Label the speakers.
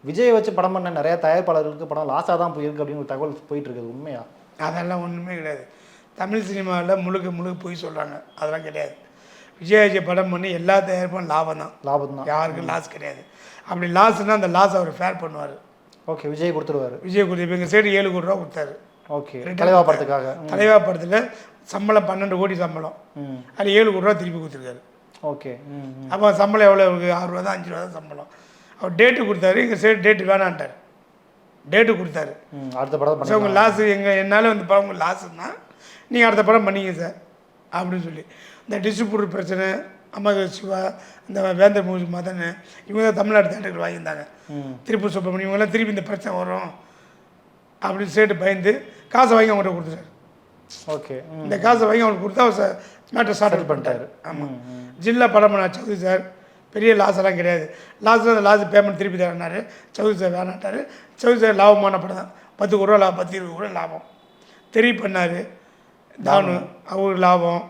Speaker 1: விஜய் வச்சு படம் பண்ண நிறைய தயாரிப்பாளர்களுக்கு படம் லாஸாக தான் போயிருக்கு அப்படின்னு ஒரு தகவல் போயிட்டு இருக்குது, உண்மையா?
Speaker 2: அதெல்லாம் ஒன்றுமே கிடையாது. தமிழ் சினிமாவில் முழுக்க போய் சொல்கிறாங்க, அதெல்லாம் கிடையாது. விஜய் படம் பண்ணி எல்லா தயாரிப்பும் லாபம் தான், யாருக்கும் லாஸ் கிடையாது. அப்படி லாஸ்னால் அந்த லாஸ் அவர் ஃபேர் பண்ணுவார்.
Speaker 1: ஓகே, விஜய் கொடுத்துருவார்.
Speaker 2: விஜய் கொடுத்து இப்போ எங்கள் சைடு 7 கோடி ரூபா கொடுத்தாரு.
Speaker 1: ஓகே, தலைவா படத்துக்காக.
Speaker 2: தலைவா படத்தில் சம்பளம் 12 கோடி சம்பளம், அதில் 7 கோடி ரூபா திருப்பி கொடுத்துருக்காரு.
Speaker 1: ஓகே.
Speaker 2: அப்போ சம்பளம் எவ்வளோ இருக்குது? 6 ரூபா தான், 5 ரூபா தான் சம்பளம். அவர் டேட்டு கொடுத்தாரு, எங்கள் சைடு டேட்டு வேணான்ட்டார். டேட்டு கொடுத்தாரு.
Speaker 1: அடுத்த படம்
Speaker 2: சார் உங்கள் லாஸு என்னால் வந்து படம் உங்கள் லாஸுன்னா நீங்கள் அடுத்த படம் பண்ணிங்க சார் அப்படின்னு சொல்லி. இந்த டிஸ்ட்ரிபியூட்டர் பிரச்சனை, அம்மா சிவா, இந்த வேந்தர் மூவி மதன், இவங்க தான் தமிழ்நாடு தேட்டர்கள் வாங்கியிருந்தாங்க. திருப்பூர் சுப்பிரமணியம், இவங்கெல்லாம் திருப்பி இந்த பிரச்சனை வரும் அப்படின்னு சொல்லிட்டு பயந்து காசை வாங்கி அவங்கள்ட்ட கொடுத்துட்டாரு.
Speaker 1: ஓகே,
Speaker 2: இந்த காசை வாங்கி அவங்களுக்கு கொடுத்தா அவர் மேட்டர் ஸ்டார்ட் பண்ணிட்டாரு. ஆமாம், ஜில்லா படம் பண்ண சௌத்ரி சார் பெரிய லாஸ் எல்லாம் கிடையாது. லாஸ்ட்டில் அந்த லாஸ் பேமெண்ட் திருப்பி தரனாரு. சௌத்ரி சார் வேணாட்டார். சௌத்ரி சார் லாபமான படம் தான், 10 கோடி ரூபா லாபம், 10-20 கோடி லாபம். தெரிய பண்ணார் தானு, அவருக்கு லாபம்.